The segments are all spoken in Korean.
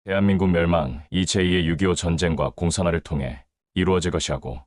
대한민국 멸망, 이 제2의 6.25 전쟁과 공산화를 통해 이루어질 것이라고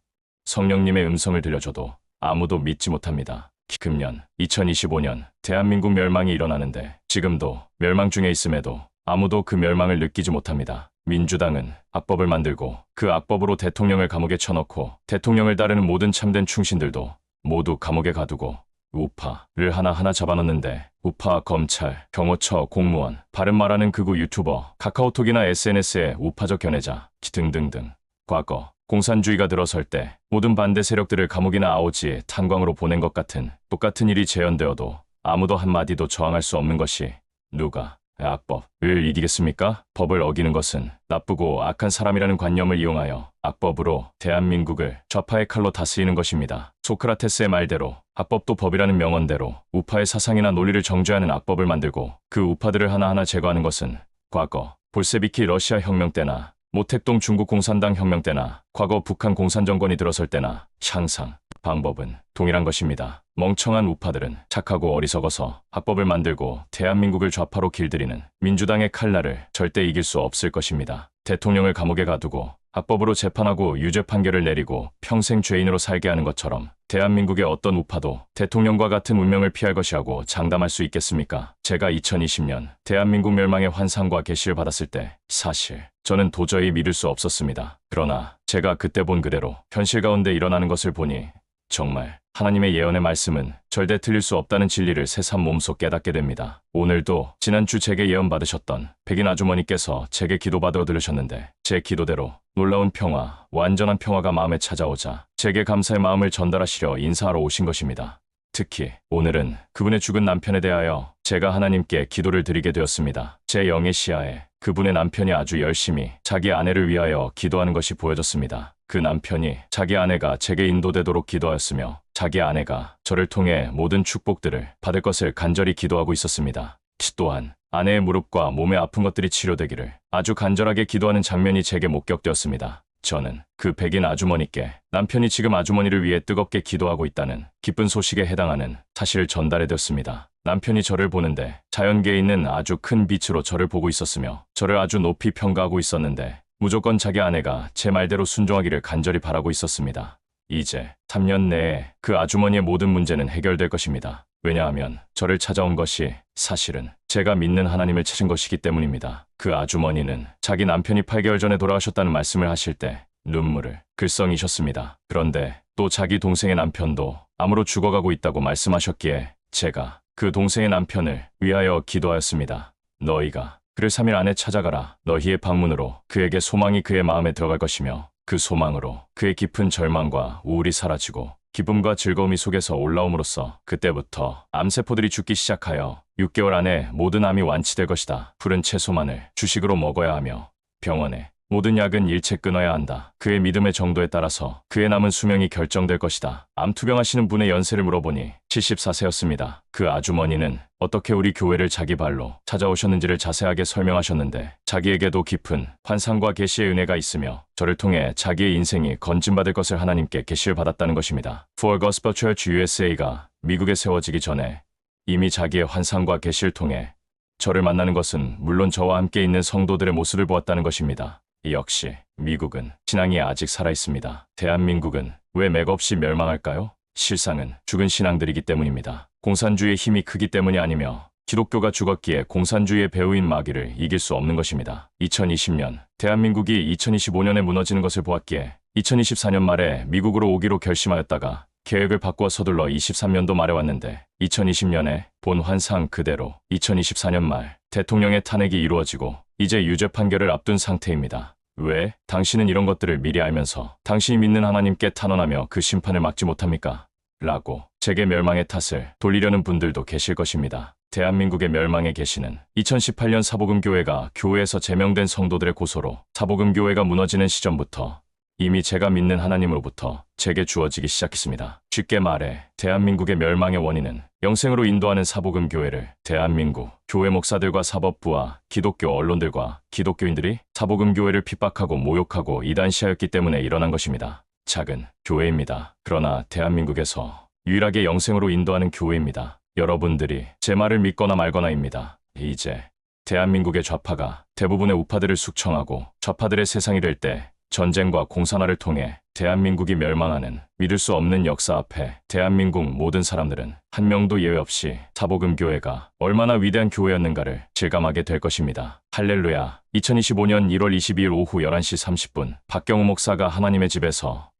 성령님의 음성을 들려줘도 아무도 믿지 못합니다. 금년 2025년 대한민국 멸망이 일어나는데 지금도 멸망 중에 있음에도 아무도 그 멸망을 느끼지 못합니다. 민주당은 악법을 만들고 그 악법으로 대통령을 감옥에 쳐넣고 대통령을 따르는 모든 참된 충신들도 모두 감옥에 가두고 우파를 하나하나 잡아넣는데 우파, 검찰, 경호처, 공무원, 바른 말하는 극우 유튜버, 카카오톡이나 SNS의 우파적 견해자 등등등. 과거 공산주의가 들어설 때 모든 반대 세력들을 감옥이나 아오지에 탄광으로 보낸 것 같은 똑같은 일이 재현되어도 아무도 한마디도 저항할 수 없는 것이 누가 악법을 이기겠습니까? 법을 어기는 것은 나쁘고 악한 사람이라는 관념을 이용하여 악법으로 대한민국을 좌파의 칼로 다스리는 것입니다. 소크라테스의 말대로 악법도 법이라는 명언대로 우파의 사상이나 논리를 정죄하는 악법을 만들고 그 우파들을 하나하나 제거하는 것은 과거 볼세비키 러시아 혁명 때나 모택동 중국 공산당 혁명 때나 과거 북한 공산정권이 들어설 때나 항상 방법은 동일한 것입니다. 멍청한 우파들은 착하고 어리석어서 악법을 만들고 대한민국을 좌파로 길들이는 민주당의 칼날을 절대 이길 수 없을 것입니다. 대통령을 감옥에 가두고 악법으로 재판하고 유죄 판결을 내리고 평생 죄인으로 살게 하는 것처럼 대한민국의 어떤 우파도 대통령과 같은 운명을 피할 것이라고 장담할 수 있겠습니까? 제가 2020년 대한민국 멸망의 환상과 계시를 받았을 때 사실 저는 도저히 믿을 수 없었습니다. 그러나 제가 그때 본 그대로 현실 가운데 일어나는 것을 보니 정말 하나님의 예언의 말씀은 절대 틀릴 수 없다는 진리를 새삼 몸소 깨닫게 됩니다. 오늘도 지난주 제게 예언 받으셨던 백인 아주머니께서 제게 기도받으러 들으셨는데 제 기도대로 놀라운 평화, 완전한 평화가 마음에 찾아오자 제게 감사의 마음을 전달하시려 인사하러 오신 것입니다. 특히 오늘은 그분의 죽은 남편에 대하여 제가 하나님께 기도를 드리게 되었습니다. 제 영의 시야에 그분의 남편이 아주 열심히 자기 아내를 위하여 기도하는 것이 보여졌습니다. 그 남편이 자기 아내가 제게 인도되도록 기도하였으며 자기 아내가 저를 통해 모든 축복들을 받을 것을 간절히 기도하고 있었습니다. 또한 아내의 무릎과 몸에 아픈 것들이 치료되기를 아주 간절하게 기도하는 장면이 제게 목격되었습니다. 저는 그 백인 아주머니께 남편이 지금 아주머니를 위해 뜨겁게 기도하고 있다는 기쁜 소식에 해당하는 사실을 전달해드렸습니다. 남편이 저를 보는데 자연계에 있는 아주 큰 빛으로 저를 보고 있었으며 저를 아주 높이 평가하고 있었는데 무조건 자기 아내가 제 말대로 순종하기를 간절히 바라고 있었습니다. 이제 3년 내에 그 아주머니의 모든 문제는 해결될 것입니다. 왜냐하면 저를 찾아온 것이 사실은 제가 믿는 하나님을 찾은 것이기 때문입니다. 그 아주머니는 자기 남편이 8개월 전에 돌아가셨다는 말씀을 하실 때 눈물을 글썽이셨습니다. 그런데 또 자기 동생의 남편도 암으로 죽어가고 있다고 말씀하셨기에 제가 그 동생의 남편을 위하여 기도하였습니다. 너희가 그를 3일 안에 찾아가라. 너희의 방문으로 그에게 소망이 그의 마음에 들어갈 것이며 그 소망으로 그의 깊은 절망과 우울이 사라지고 기쁨과 즐거움이 속에서 올라옴으로써 그때부터 암세포들이 죽기 시작하여 6개월 안에 모든 암이 완치될 것이다. 푸른 채소만을 주식으로 먹어야 하며 병원에 모든 약은 일체 끊어야 한다. 그의 믿음의 정도에 따라서 그의 남은 수명이 결정될 것이다. 암 투병하시는 분의 연세를 물어보니 74세였습니다. 그 아주머니는 어떻게 우리 교회를 자기 발로 찾아오셨는지를 자세하게 설명하셨는데 자기에게도 깊은 환상과 계시의 은혜가 있으며 저를 통해 자기의 인생이 건진받을 것을 하나님께 계시를 받았다는 것입니다. For Gospel Church USA가 미국에 세워지기 전에 이미 자기의 환상과 계시를 통해 저를 만나는 것은 물론 저와 함께 있는 성도들의 모습을 보았다는 것입니다. 역시 미국은 신앙이 아직 살아있습니다. 대한민국은 왜 맥없이 멸망할까요? 실상은 죽은 신앙들이기 때문입니다. 공산주의의 힘이 크기 때문이 아니며 기독교가 죽었기에 공산주의의 배후인 마귀를 이길 수 없는 것입니다. 2020년 대한민국이 2025년에 무너지는 것을 보았기에 2024년 말에 미국으로 오기로 결심하였다가 계획을 바꾸어 서둘러 23년도 말에 왔는데 2020년에 본 환상 그대로 2024년 말 대통령의 탄핵이 이루어지고 이제 유죄 판결을 앞둔 상태입니다. 왜 당신은 이런 것들을 미리 알면서 당신이 믿는 하나님께 탄원하며 그 심판을 막지 못합니까? 라고 제게 멸망의 탓을 돌리려는 분들도 계실 것입니다. 대한민국의 멸망의 계시는 2018년 사복음교회가 교회에서 제명된 성도들의 고소로 사복음교회가 무너지는 시점부터 이미 제가 믿는 하나님으로부터 제게 주어지기 시작했습니다. 쉽게 말해 대한민국의 멸망의 원인은 영생으로 인도하는 사복음교회를 대한민국 교회 목사들과 사법부와 기독교 언론들과 기독교인들이 사복음교회를 핍박하고 모욕하고 이단시하였기 때문에 일어난 것입니다. 작은 교회입니다. 그러나 대한민국에서 유일하게 영생으로 인도하는 교회입니다. 여러분들이 제 말을 믿거나 말거나입니다. 이제 대한민국의 좌파가 대부분의 우파들을 숙청하고 좌파들의 세상이 될 때 전쟁과 공산화를 통해 대한민국이 멸망하는 믿을 수 없는 역사 앞에 대한민국 모든 사람들은 한 명도 예외 없이 사복음교회가 얼마나 위대한 교회였는가를 실감하게 될 것입니다. 할렐루야. 2025년 1월 22일 오후 11시 30분 박경우 목사가 하나님의 집에서